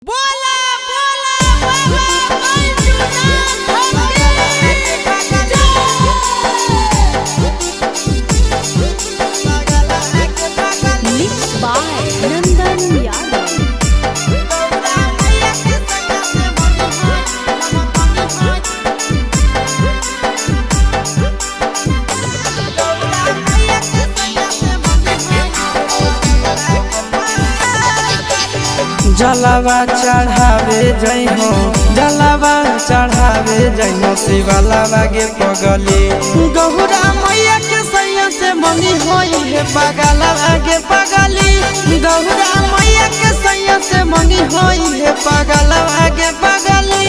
बोला बोला बाबा बैजूनाथ की मिक्स बाय नंदन यादव। जलावा चढ़ावे जई हो, जलावा चढ़ावे जई हो, शिवलावा गे पगली गहुरा मैया के सैया से मनी होई है पगला गे पगली गहुरा मैया के सैया से मनी होई है पगला गे पगली।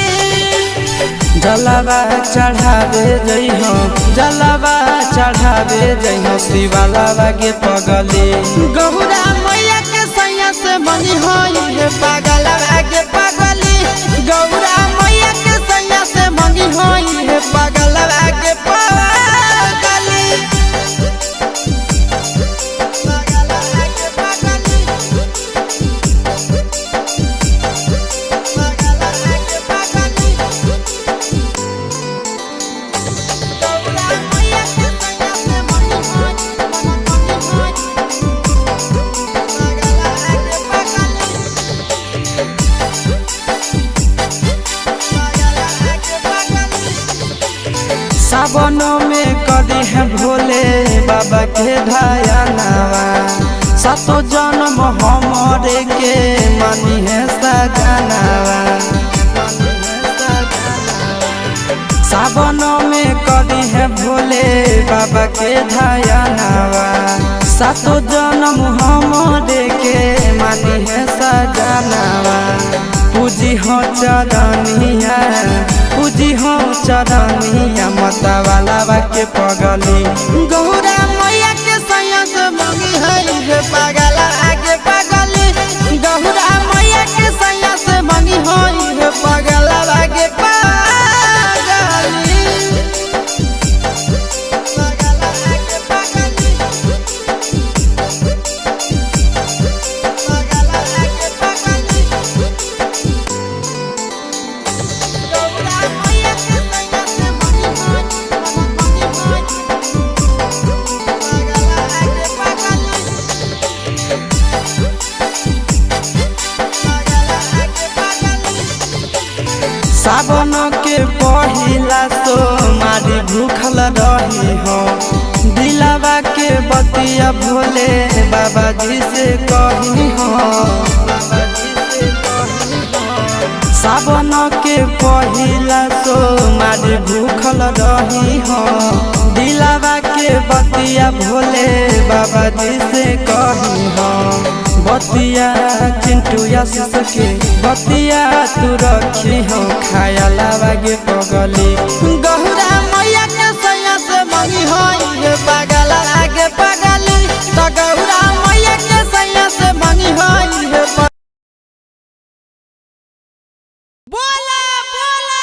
जलावा चढ़ावे जई हो, जलावा चढ़ावे जई हो, शिवलावा गे पगली गहुरा मैया के सैया से मनी होई है पगला गे पगली गौरा मैया के सैया से मनी होई है पगला गे पगली। सावन में कदी है भोले बाबा के धयानावा, सातो जन्म हमरे के मनी है सजनावा। सावन में कदी है भोले बाबा के धयानावा, सातो जन्म हमरे के मनी है सजनावा। पूजी हो चरनिया, पूजी हो चरनिया, मतवाला के पगली गौरा मैया के सैया से मनी है पगला आगे पगली गौरा मैया के सैया से मनी है पगला आगे पगली। सावन के पहिला तो मारी भूखल रही हो, दिलावा के बतिया भोले बाबा जी से कही हो। सावन के पहिला तो मारी भूखल रही हो, दिलावा के बतिया भोले बाबा जी से कही हो। बतिया चिंटू आशीष के बतिया तू रखी हो, खाया लावा गे पगली गहुरा मैया के सैया से मनी होई है पगला आगे पगली तो गहुरा मैया के सैया से मनी होई है। बोला बोला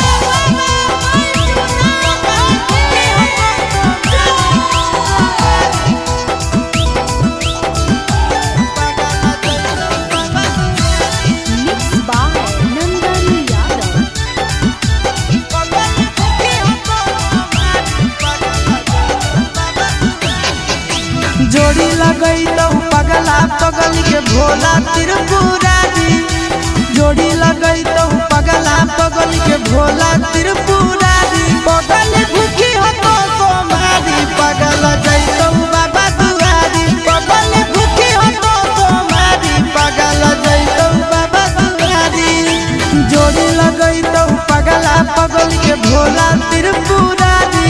बाबा मिक्स बाय नंदन यादव। जोड़ी लगई तो पगला पगल के भोला त्रिपुरारी, जोड़ी लगई तो पगला पगल के भोला त्रिपुरारी। पगल भूखी हो तो सोमारी, पगल जैतो बाबा दुआरी, पगल भूखी हो तो सोमारी, पगल जैतो बाबा दुआरी। जोड़ी लगई तो पगला पगल के भोला त्रिपुरारी,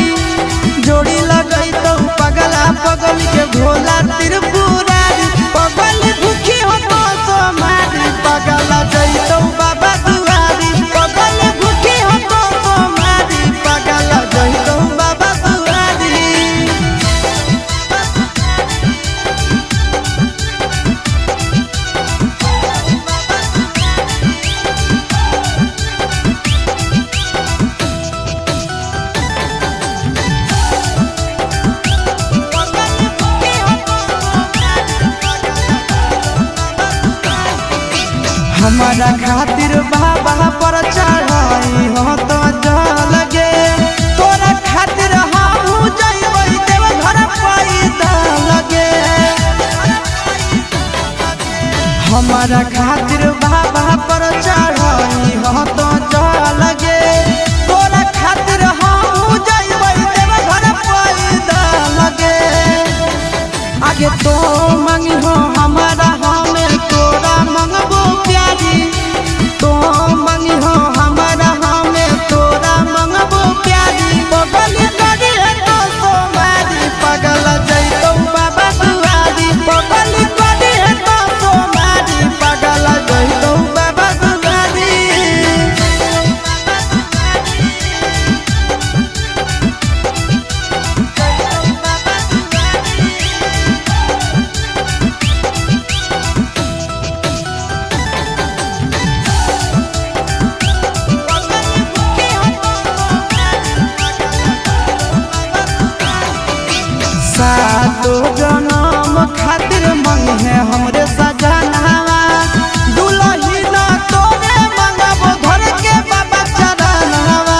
जोड़ी लगई तो पगला पगल के भोला त्रिपुरारी। पगल भूखी हो तो सोमारी, पगल जैतो बाबा दुआरी, पगल भूखी हो तो सोमारी, पगल जैतो बाबा दुआरी। हमारा खातिर बाबा पर चढ़ाई हो तो जल गे तोरा खातिर हम जइबै देव घर पैदल गे हमारा खातिर बाबा पर चढ़ाई हो तो जल गे तोरा खातिर हम जइबै देव घर पैदल गे आगे तो मंगी हो हमारा हमें तोरा मंगबो प्यारी तो मंगी हो हमारा हमें तोरा मंगबो प्यारी बगल करी है तो सोमारी पगल जइतो बाबा दुआरी बगल करी है तो सोमारी पगल जइतो बाबा दुआरी सातो जनम खातिर मंगे हमरे सजनवा दुलही ना तोरे मंगबो घर के बाबा चरणवा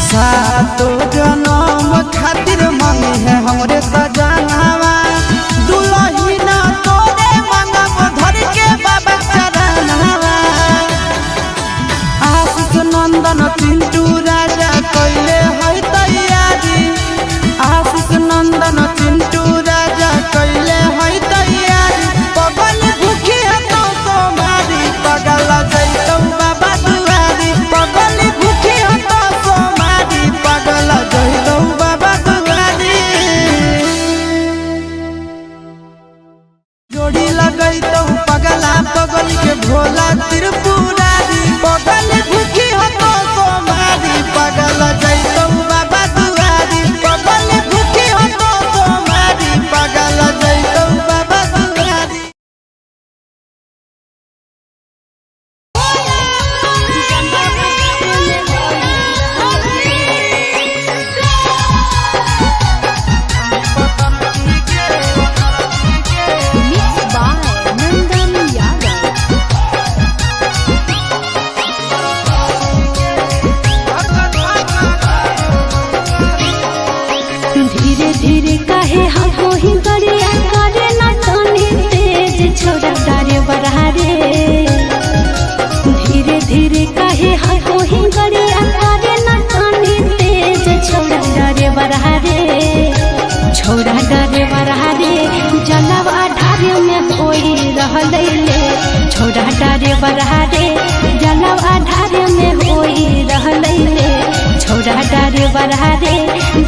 सातो जनम खातिर मंगे हमरे सजनवा दुलही ना तोरे मंगबो घर के बाबा चरणवा आशीष नंदन चिंटू राजा कइले है तैयारी आशीष नंदन चिंटू राजा कइले है तैयारी पगल भूखी है तो सोमारी पगल जइतो बाबा दुआरी पगल भूखी है तो सोमारी पगल जइतो बाबा दुआरी जोड़ी लगैतो पगला पगल के भोला त्रिपुरारी पगल भूखी हो तो सोमारी पगल जइतो बाबा दुआरी पगल भूखी हो तो सोमारी पगल जइतो बाबा दुआरी Mixed by Nandan Yadav. धीरे धीरे काहे हमको ही गरिया करे ना तनी तेज छोड़ा डारे बढ़ा रे धीरे धीरे काहे हमको ही गरिया करे ना तनी तेज छोड़ा डारे बढ़ा रे छोड़ा डारे बढ़ा रे जलवा ढारे में कोई रहले ले छोड़ा डारे बढ़ा रे जलवा ढारे में कोई रहले ले छोड़ा डारे बढ़ा रे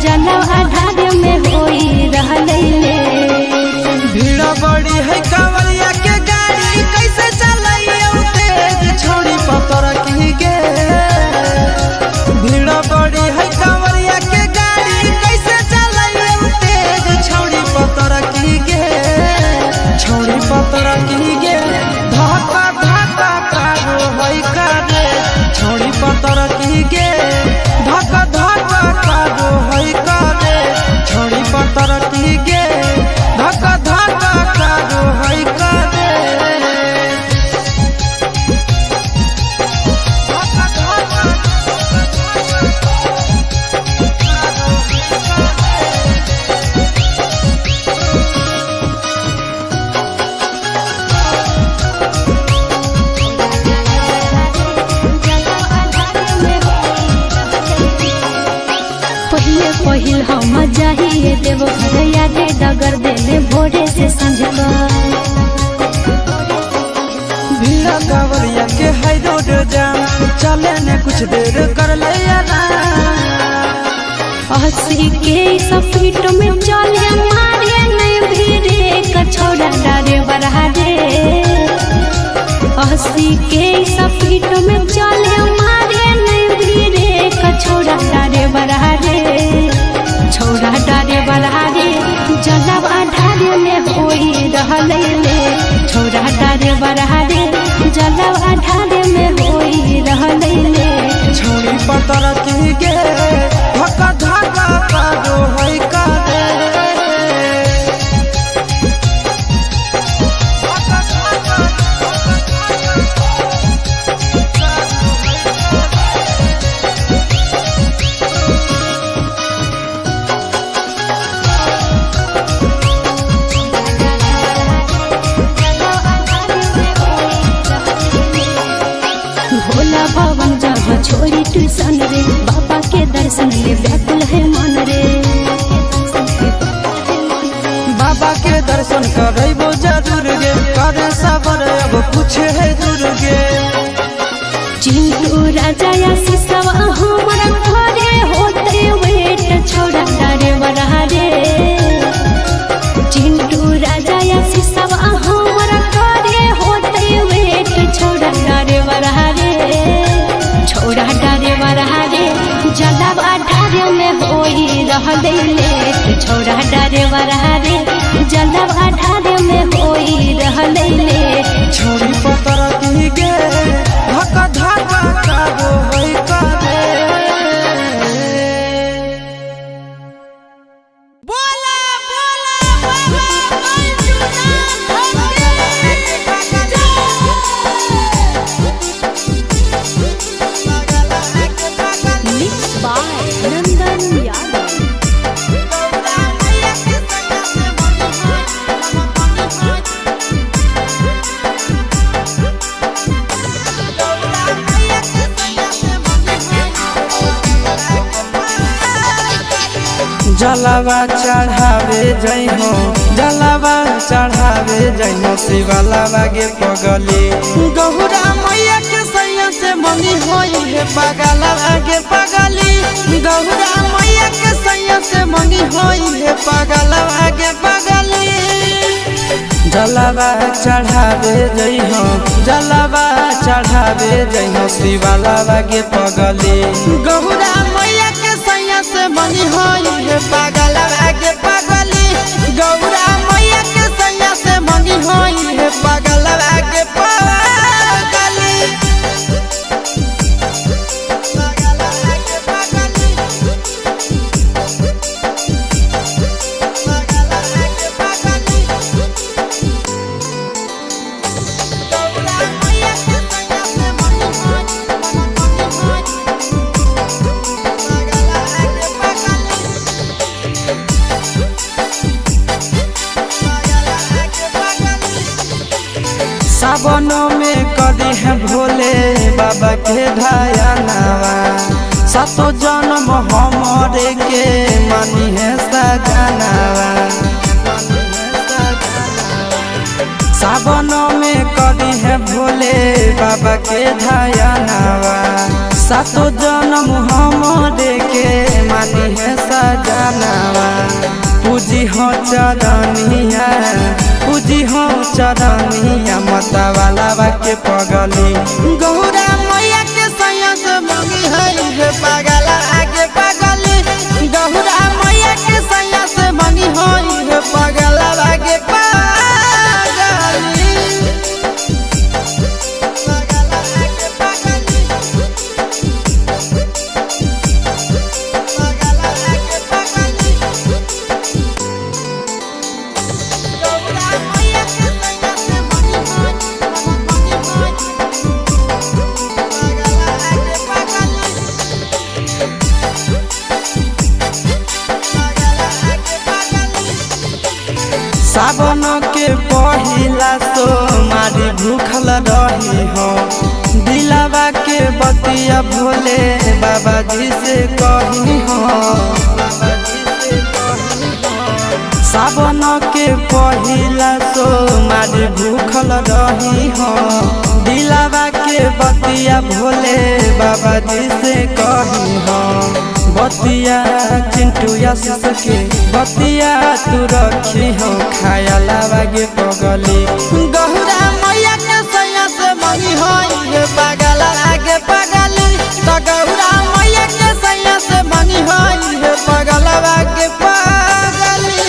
जलवा ढारे में कोई रहले ले भीड़ बड़ी है कांवरिया के गाड़ी कैसे चलाइयो तेज छोड़ी पतर की गे भीड़ बड़ी है कांवरिया के गाड़ी कैसे चलाइयो तेज छोड़ी पतर की गे छोड़ी पतर की गे धक्का धक्का कारो है करे छोड़ी पतर की गे धक्का धक्का कारो है करे छोड़ी पतर की गे धक्का धक्का कारो है करे पहिले पहिल हम जाहिए देव घर आगे डगर देले भोरे से संझ भीड़ा कांवरिया के हाई रोड जाम चले ने कुछ देर कर ले हंसी के सफीट में चले मारे नहीं भीड़े कछोड़ा डारे बढ़ा रे हंसी के सफीट में चले मारे नहीं भीड़े कछोड़ा डारे बढ़ा रे छोड़ा डारे बढ़ा रे जलवा ढारे में कोई रहले ले छोड़ा डारे बढ़ा रे जलवा ढारे में कोई रहले ले छोड़ी पतर की गे धक्का धक्का कारो है करे के दर्शन ले व्याकुल है मन रे। बाबा के दर्शन करबो जरूर गे, करे सबर अब कुछ है दूर गे। चिंटू राजा या सिसवा हमारा घरे होते वेट छोड़ा डारे बरहा रे। चिंटू राजा या सिसवा हमारा घरे होते वेट छोड़ा डारे बरहा रे। छोड़ा डारे बरहा रे जलावा ढारे में होई रहले लेट। छोड़ा डारे बरहा रे जलावा ढारे में होई रहले लेट। छोड़ी पतर दी गे धक्का धक्का काबो होई काबे। बोला बोला बाबा Mixed by Nandan Yadav. जलावा चढ़ावे जई हो, जलावा चढ़ावे जई हो शिवलावा गे पगली। गौरा मैया के सैया से मनी होई है पगलावा गे पगली। गौरा मैया के सैया से मनी होई है पगलावा गे पगली। जलावा चढ़ावे जई हो, जलावा चढ़ावे जई हो शिवलावा गे पगली। गौरा मैया के सैया से मनी होई है पगलावा गे पगली। गौरा मैया के सैया से मनी होई है पगलावा गे पगली। सावनों में कदी है भोले बाबा के ध्यानवा। सातो जन्म हमरे के मानी है सजनवा। सावनों में कदी है भोले बाबा के ध्यानवा। सातो जन्म हमरे के मानी है सजनवा। पूजी हो चरनिया, पूजी हो चरनिया माता वाला के पगली। गौरा मैया के सैया से मंगी है पगला आगे पगली। गौरा मैया के सैया से मंगी है पगला आगे पगली। सावन के पहिला सोमारी भूखल रही हो, दिलावा के बतिया भोले बाबा जी से कही हो। सावन के पहिला सोमारी भूखल रही हो, दिलावा के बतिया भोले बाबा जी से कही हो। बतिया चिंटू यश के बतिया तू रखी हो, खाया लावा गे पगली। गौरा मैया के सैया से मनी होई पगला आगे पगली। तो गौरा मैया के सैया से मनी होई पगला आगे पगली।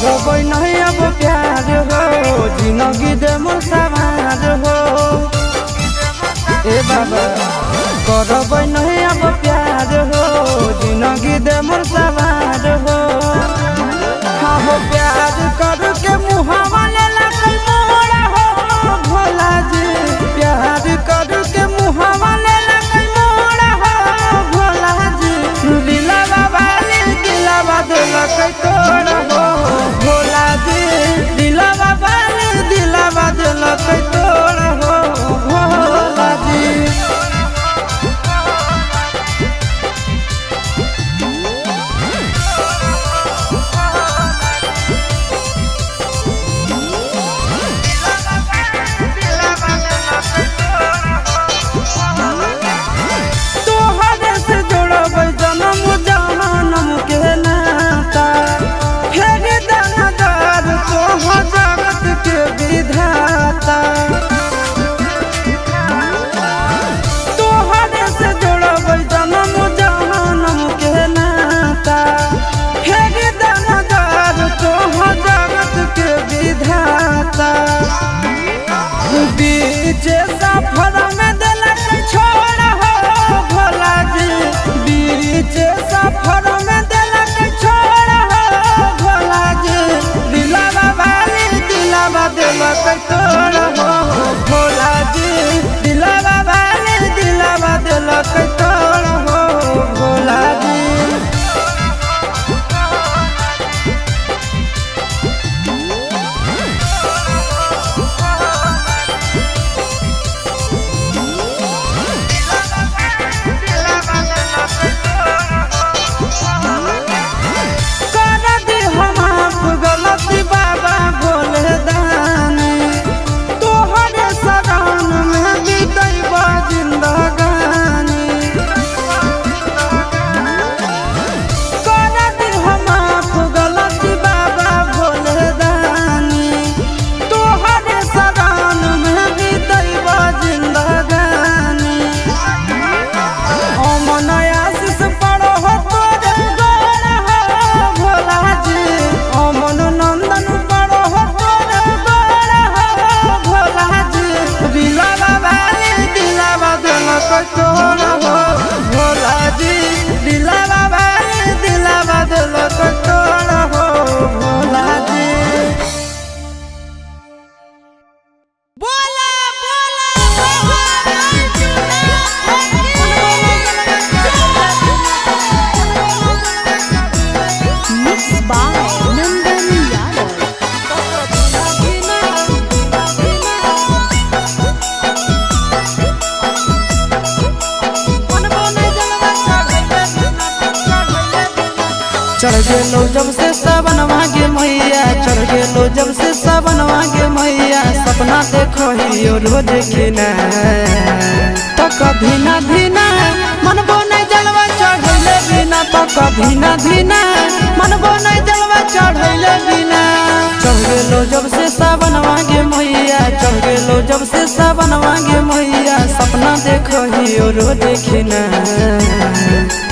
करबै नहीं अब प्यार हो जिंदगी दे मोर सवार हो ए बाबा करबै नहीं अब प्यार हो जिंदगी दे मोर सवार हो हाँ हो प्यार करके मुहावा ले लगल मोरा हो भोला जी प्यार करके मुहावा ले लगल मोरा हो भोला जी दिलवा वाली दिलवा दिलक तोड़ हो भोला जी दिलवा वाली दिलवा दिलक तोड़ हो भोला जी बीचे सफर में दिलक छोड़ हो भोला जी बीचे सफर में दिलक छोड़ हो भोला जी दिलवा वाली दिलवा दिलक तोड़ हो भोला जी दिलवा वाली दिलवा दिलक तोड़ हो भोला जी चढ़ गेलो जब से सावनवा गे मैया चढ़ गेलो जब से सावनवा गे मैया सपना देखो ही रोज खिना तो कभी ना धीना मनबो नहीं जलवा चढ़ैले बिना तो कभी ना धीना मनबो नहीं जलवा चढ़ैले बिना चढ़ गेलो जब से सावनवा गे मैया चढ़ गेलो जब से सावनवा गे मैया सपना देखो ही रोज खिना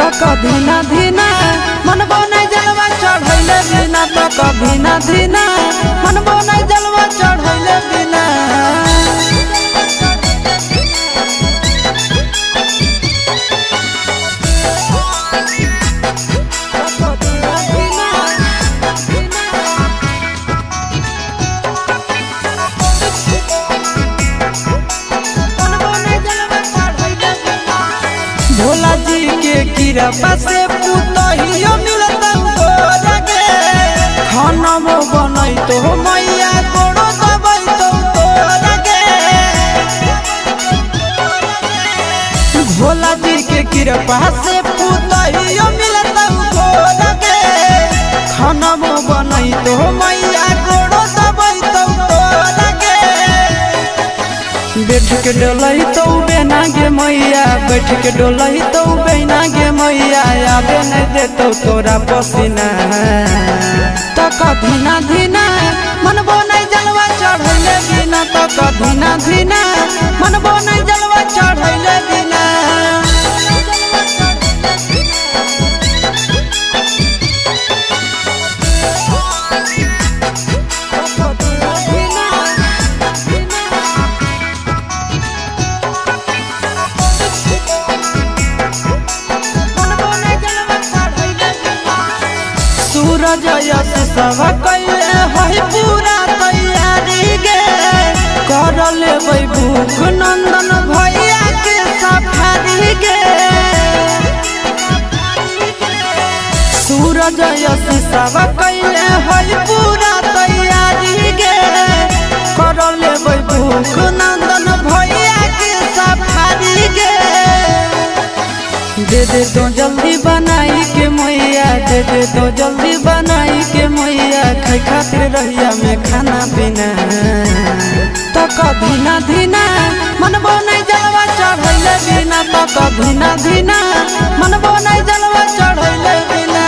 तो कभी ना धीना मनबो नहीं जलवा चढ़ैले बिना तो कभी ना धीना मनबो नहीं जलवा चढ़ैले बिना भोला जी के कृपा से पुतहियो मिलता लगे खाना बनई तो मैया गोड़ो दबाई तो लगे भोला जी के कृपा से पुतहियो मिलता लगे खाना बनई तो मैया गोड़ो दबाई तो लगे बैठ के डोलई तो बेना गे मैया बैठ के डोलई तो बेना गे मैया आबे नहीं देतो तोरा पसीना तो कभी ना धीना मनबो नहीं जलवा चढ़ैले बिना तो कभी ना धीना मनबो नहीं जलवा चढ़ैले बिना सब कैले है पूरा तैयारी गे कर लेबै भूख नंदन भैया के सफारी गे सूरज यश सब कैले है पूरा तैयारी गे कर लेबै भूख नंदन भैया के सफारी गे दे दे तो जल्दी बनाई के मैया दे दे तो जल्दी बनाई के मैया खाई खातिर रहिया में खाना पीना तो कभी ना धीना मनबो नहीं जलवा चढ़ैले बिना तो कभी ना धीना मनबो नहीं जलवा चढ़ैले बिना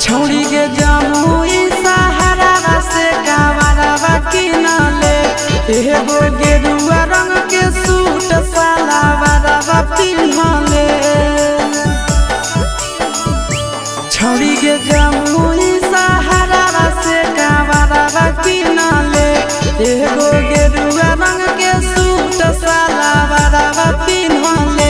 छौड़ी के जामुई सहारा से कावरवा किनले एगो गेरुआ रंग के सूट सलवारवा पिन्हले छौड़ी के जामुई सहारा से कावरवा किनले एगो गेरुआ रंग के सूट सलवारवा पिन्हले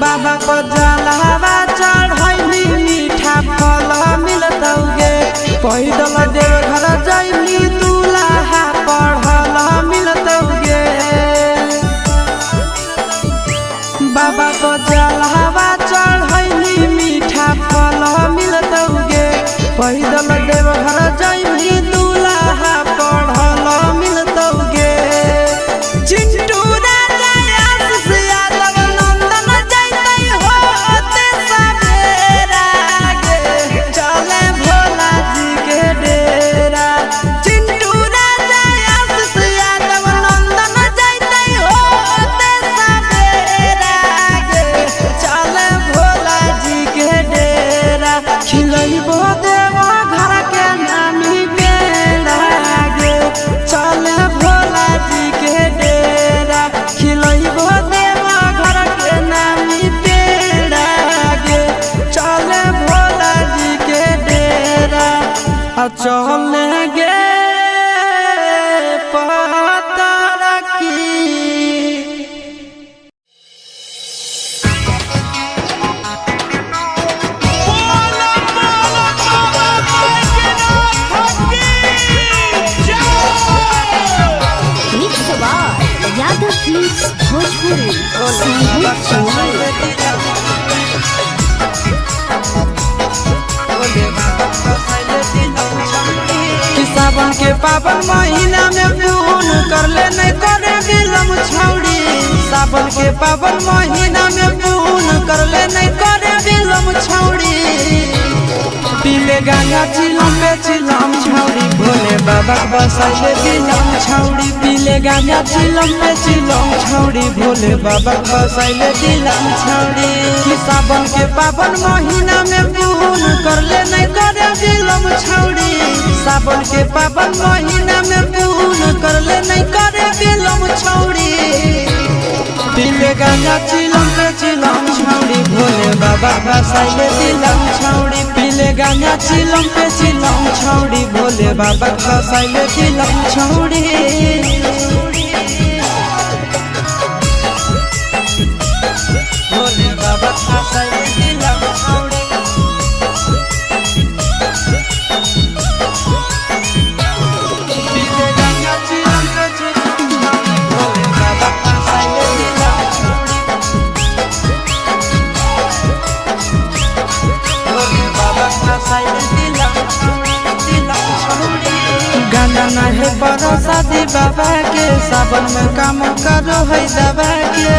बाबा को जलवा चढ़ैली मीठा फल मिलतौगे पैदल देव घर जैली दूल्हा पढ़ल मिलतौगे बाबा को जलवा चढ़ैली मीठा फल मिलतौगे पैदल देव घर जैली दूल्हा पढ़ल मिलतौगे चिंटू चलेंगे पता की। यादव फिल्म्स भोजपुरी सावन के पावन महीना में पून कर ले नहीं करे बिलम छौड़ी। सावन के पावन महीना में पून कर ले नहीं करे बिलम छौड़ी। पीले गांजा चिलम पे चिलम छौड़ी भोले बाबा बसाइले दिलम छौड़ी। पीले गांजा चिलम पे चिलम छौड़ी भोले बाबा बसाइले दिलम छौड़ी। कि सावन के पावन महीना में पून कर ले नहीं करे बिलम छौड़ी। सावन के पावन महीना में पून कर ले नहीं करे बिलम छौड़ी। पीले गांजा चिलम पे चिलम छौड़ी भोले बाबा बसाइले दिलम छौड़ी। पीले गांजा चिलम पे चिलम छौड़ी भोले बाबा बसाइले दिलम छौड़ी। भोले बाबा बसाइले दिलम छौड़ी। पीले गांजा चिलम पे चिलम छौड़ी भोले बाबा बसाइले दिलम छौड़ी। भोले बाबा बसाइले दिलम छौड़ी दिलम छौड़ी। गाना ना है बड़ा शादी बाबा के सावन में काम करो है दबा के।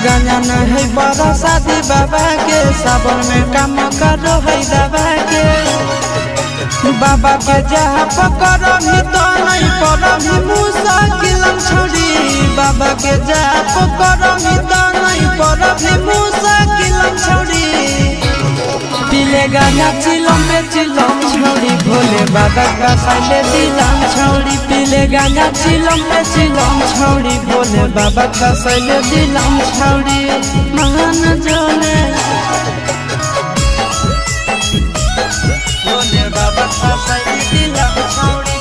गाना ना है बड़ा शादी बाबा के सावन में काम करो है दबा के। बाबा के जहाँ पकड़मी तो नहीं पड़मी मुश्किलम छौड़ी। बाबा के जहाँ पकड़मी तो नहीं पड़मी मुश्किलम छौड़ी। पीले गांजा चिलम पे चिलम छौड़ी भोले बाबा बसाइले दिलम छौड़ी। पीले गांजा चिलम पे चिलम छौड़ी भोले बाबा बसाइले दिलम छौड़ी। महान जोने भोले बाबा बसाइले दिलम छौड़ी।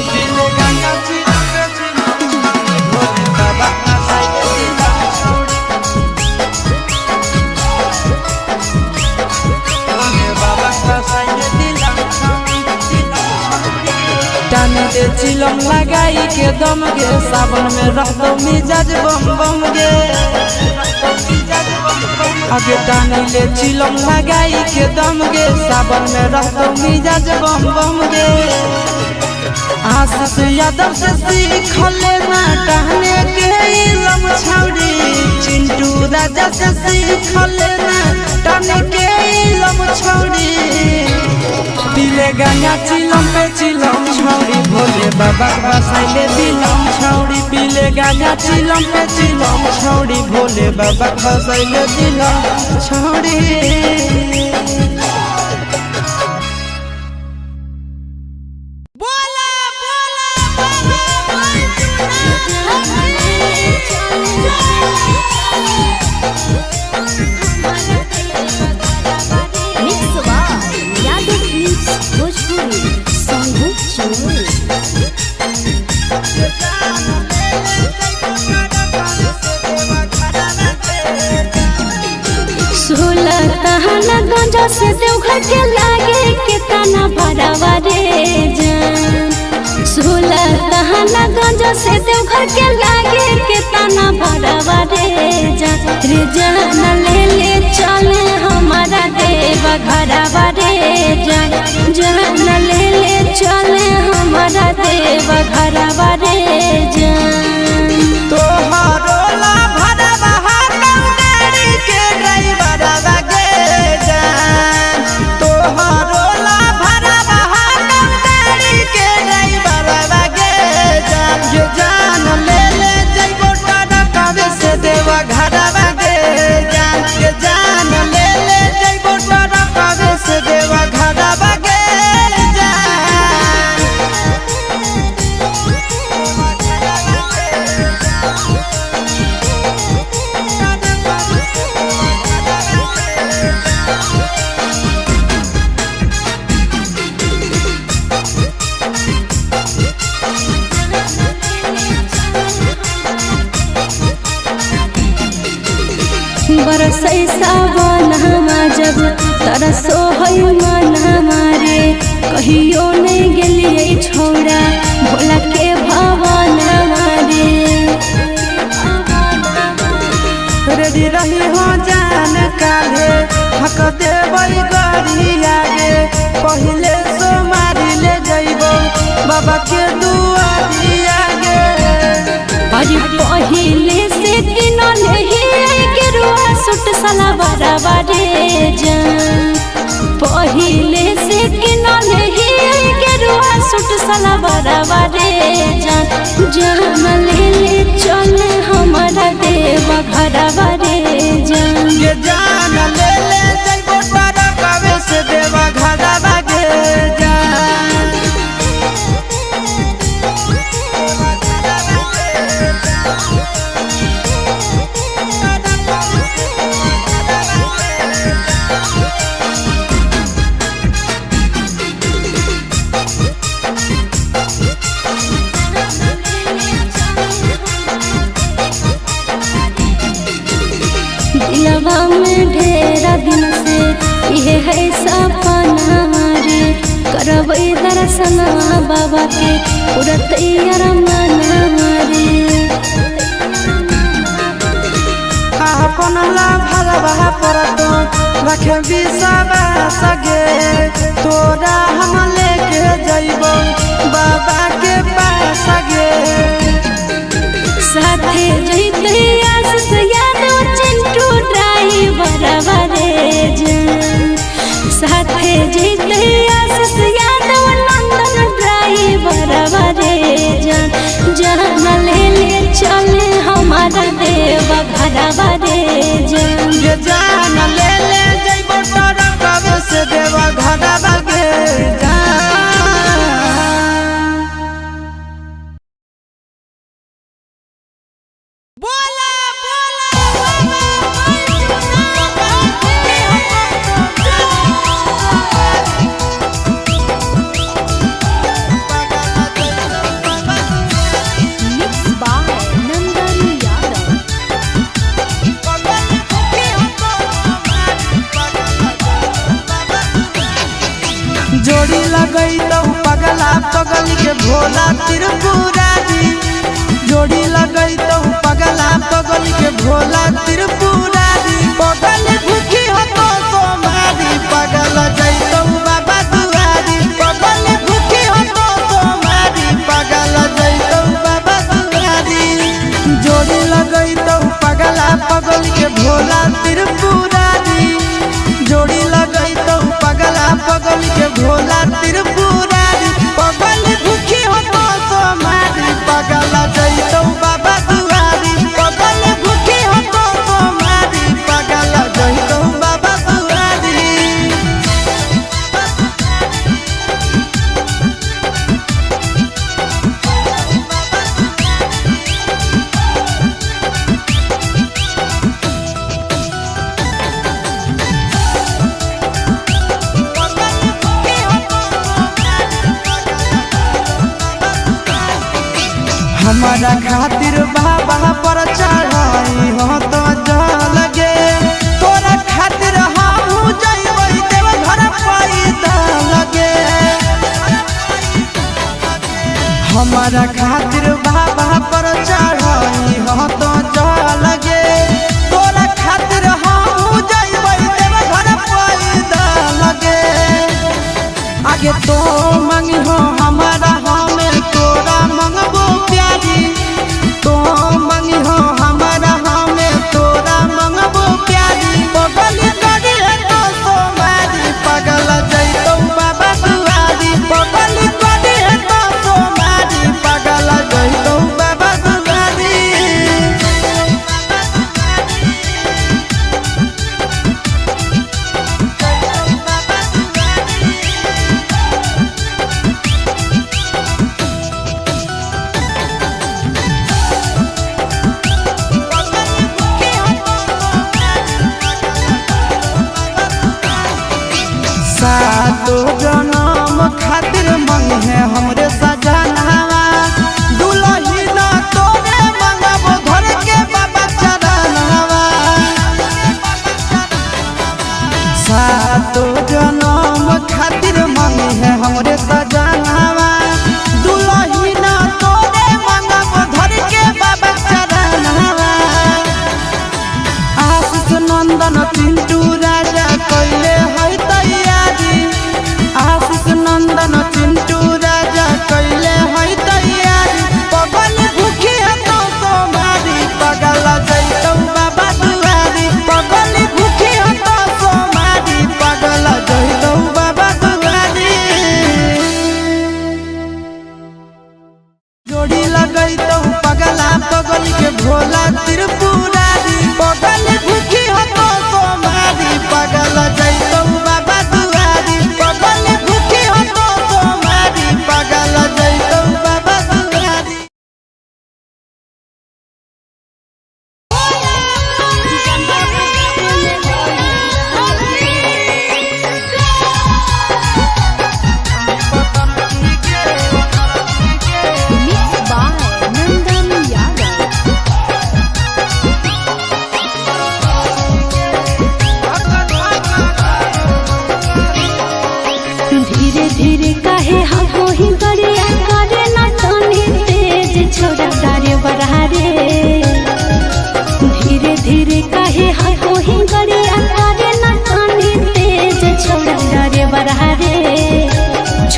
पीले गांजा चिलम पे चिलम छौड़ी भोले बाबा बसाइले दिलम छौड़ी। भोले बाबा बसाइले दिलम छौड़ी दिलम छौड़ी। टानी दे चिलम लगाई के दम गे सावन में रहतो मिजाज बम बम गे। आगे टानी ले चिलम लगाई के दम गे सावन में रहतो मिजाज बम बम गे। आशीष यादव से सीख लेना टहने के इलम छौड़ी। चिंटू राजा से सीख लेना टहने के इलम छौड़ी। पीले गांजा चिलम पे चिलम छौड़ी भोले बाबा बसाइले दिलम छौड़ी। पीले गांजा चिलम पे चिलम छौड़ी भोले बाबा बसाइले दिलम छौड़ी। यादव फिल्म्स भोजपुरी गंजा से देवघर के लागे कितना भरावा रे जान। 16 दहना गंजा से देवघर के लागे कितना भरावा रे जान। रे जान ले ले चले हमारा देवा घरावा रे जान। जान ले ले चले हमारा देवा घरावा रे जान। तोहारो ला भरवा हाथम गाड़ी के ड्राइवर आगे जान। तोहारो ला भरवा हाथम गाड़ी के ड्राइवर आगे जान। ये जान ले ले जइबो टरकावे से देवा घरवा गे जान। ये जान ले ले जइबो टरकावे से देवा घरवा गे जान। बरसै सावन जब तरसो है मन हमारे कहियो नहीं गेलिए छोड़ा भोला के भवन हमारे। रेडी रही हो जान काले हक देवई गरी आगे पहले सोमारी ले जइबो बाबा के दुआरी आगे। अरे पहले से किनले ही गेरुआ सूट सलवार बारे जान पहले से किनले ही गेरुआ सूट सलवार बारे जान जान ले चले हमारा देव घर बारे जान ये जान ले जइबो तारा कवे से देवा घर बागे जान। दिलवा में ढेरा दिन से ये है सपना रे करबै दर्शन बाबा के पूरा तैयार मन रे। अपन ला भलवा परतो रखे बिसवा सगे तोरा हम लेके जइबो बाबा के पास गे। साथे जइते आस यादो चिंटू ड्राइवर बारे जान साथे जइते आस यादो नंदन ड्राइवर बारे जान जान ले चले हमारा देव घर बारे जान ये जान ले जइबो तोरा कवे से देवा घर बागे जान। जोड़ी लगई तो पगला पगली के भोला त्रिपुरारी जोड़ी लगई तो पगला पगली के भोला त्रिपुरारी पगल भूखी हो तो सोमारी पगल जइतो बाबा दुआरी पगल भूखी हो तो सोमारी पगल जइतो बाबा दुआरी जोड़ी लगई तो पगला पगली के भोला त्रिपुरारी जोड़ी लगई तो पगला पगल के भोला त्रिपुरारी पगल भूखी हो तो सोमारी पगल जइतो बाबा दुआरी पगल भूखी हो तो सोमारी पगल जइतो बाबा दुआरी। हमारा खातिर बाबा पर चढ़ाई हो तो जल गे तोरा खातिर हम जइबै देव घर पैदा लगे। हमारा खातिर बाबा पर चढ़ाई हो तो जल गे तोरा खातिर हम जइबै देव घर पैदा लगे। आगे तो मंगी हो हमारा हमें तोरा मंगबो प्यारी तो मंगी हो हमारा हमें तोरा मंगबो प्यारी पगल करी तो सोमारी पगल जइतो बाबा दुआरी पगल करी तो सोमारी पगल जइतो बाबा दुआरी। सातो जनम खातिर मंग है हमरे सजनावा दुलही ना तोरे मंगबो घर के बाबा चरणवा।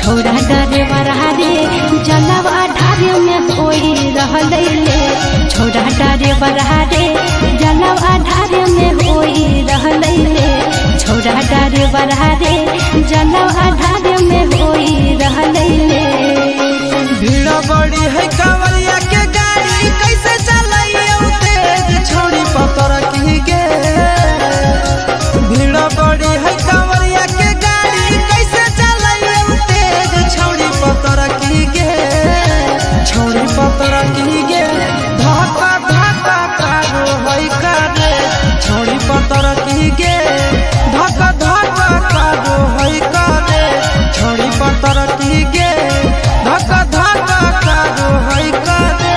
छोड़ा डरे बरहारे जलवा ढारे में कोई रहले ले छोड़ा डरे बरहारे जलवा ढारे में कोई रहले ले छोड़ा डरे बरहारे जलवा ढारे में कोई रहले ले भीड़ बड़ी है कांवरिया के गाड़ी कैसे चलाइए तेज छोड़ी पतर की गे भीड़ बड़ी है कांवरिया के गाड़ी कैसे चलाइए तेज छोड़ी पतर की गे छोड़ी पतर की गे धक्का धक्का कारो है करे छोड़ी पतर की गे धक्का धक्का कारो है करे छोड़ी पतर की गे धक्का धक्का कारो है करे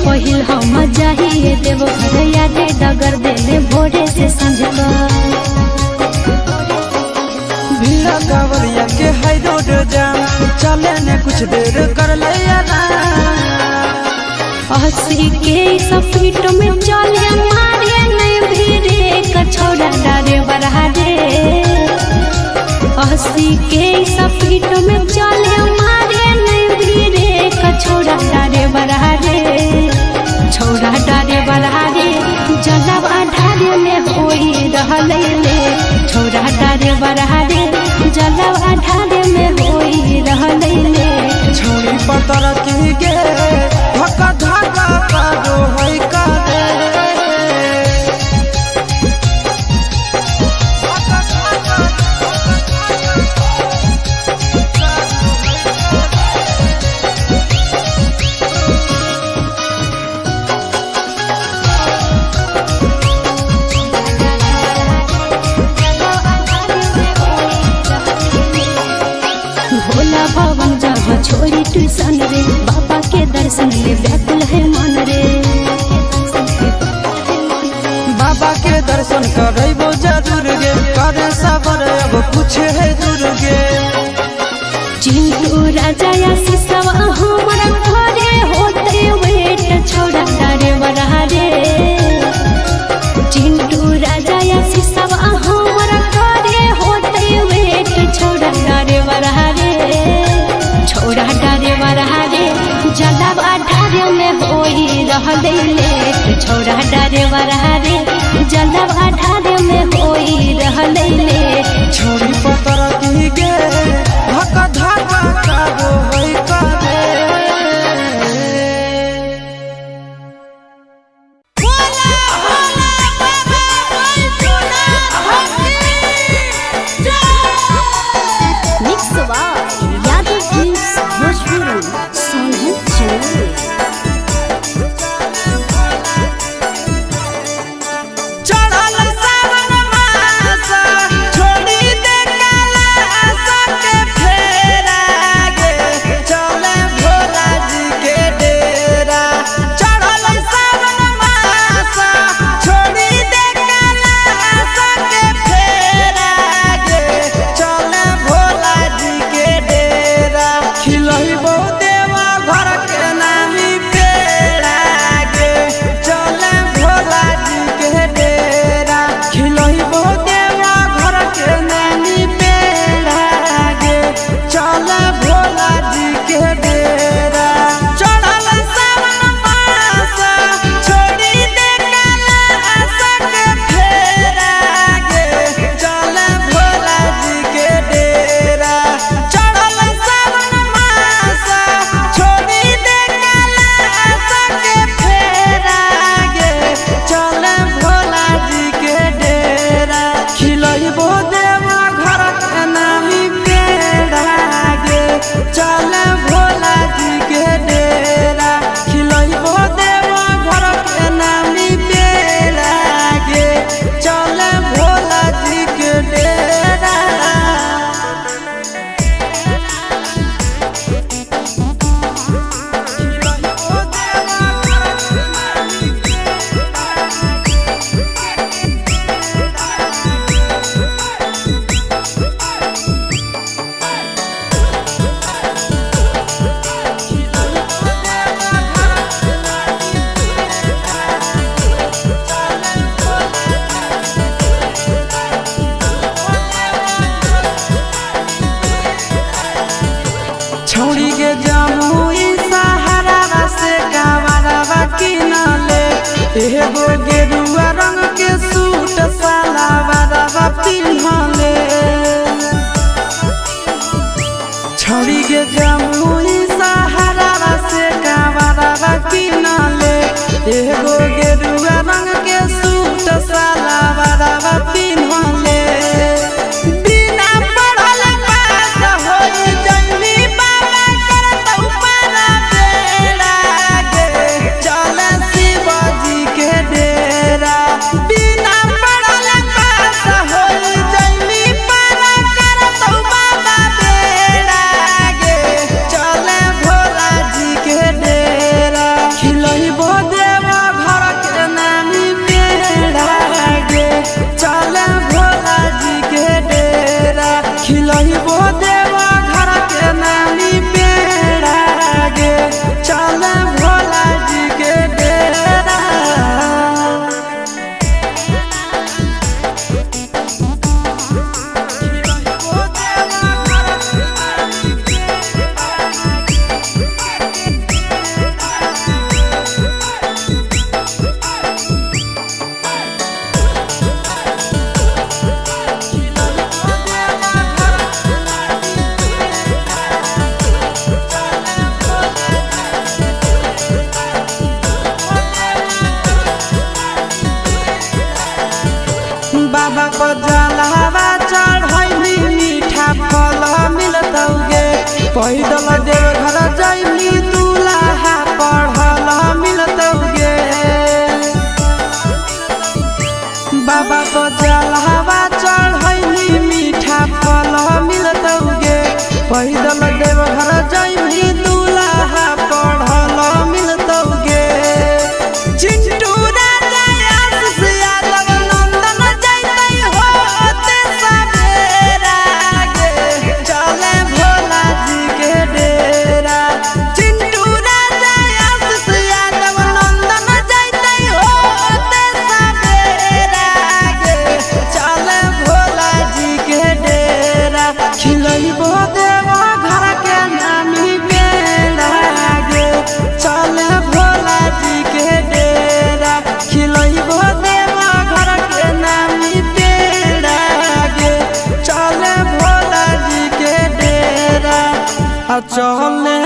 पहिल हम जाइए देव घर यादे डगर देने भोरे से संझ भीड़ा कांवरिया के हाई रोड जाम चले ने कुछ देर कर लिया ना 80 के स्पीड में चले मारे नहीं भीड़े कछोड़ा डरे बरहारे 80 के स्पीड में चले मारे नहीं भीड़े कछोड़ा डरे बरहारे छोड़ा डरे बरहारे जलवा ढारे में होई रहले ले छोड़ा डरे बरहारे जलवा ढारे में होई रहले ले छोड़ी पतर की गे धक्का धक्का कारो है करे भोला भवन जहाँ छोड़ी ट्यूशन रे बाबा के दर्शन ले व्याकुल है मन रे बाबा के दर्शन करबो जरूर गे करे सबर अब कुछ है दूर गे चिंटू राजा या सिसवा हमारा घरे होते वेट छोड़ा डरे बरहारे चिंटू राजा या सिसवा हमारा घरे होते वेट छोड़ा डरे बरहारे छोड़ा डरे बरहारे जलवा ढारे में होई रहले ले छोड़ा डरे बरहारे जलवा ढारे में होई रहले ले छोड़ी पतर की गे धक्का धक्का कारो है करे चढ़ल सावन मास छोड़ी दे पैदल देव घर जाइली दूल्हा पढ़ल मिलतौगे बाबा को जलवा चढ़ैली मीठा फल मिलतौगे पैदल देव घर जाइली दूल्हा पढ़ल मिलतौगे चिंटू राजा आशीष यादव नंदन जैतै होते सवेरा गे चले भोला जी के डेरा चिंटू राजा आशीष यादव नंदन जैतै होते सवेरा गे चले भोला जी के डेरा खिलैबो देवा घर के नामी बेड़ा गे चले भोला जी के डेरा खिलैबो देवा घर के नामी बेड़ा गे चले भोला जी के डेरा चले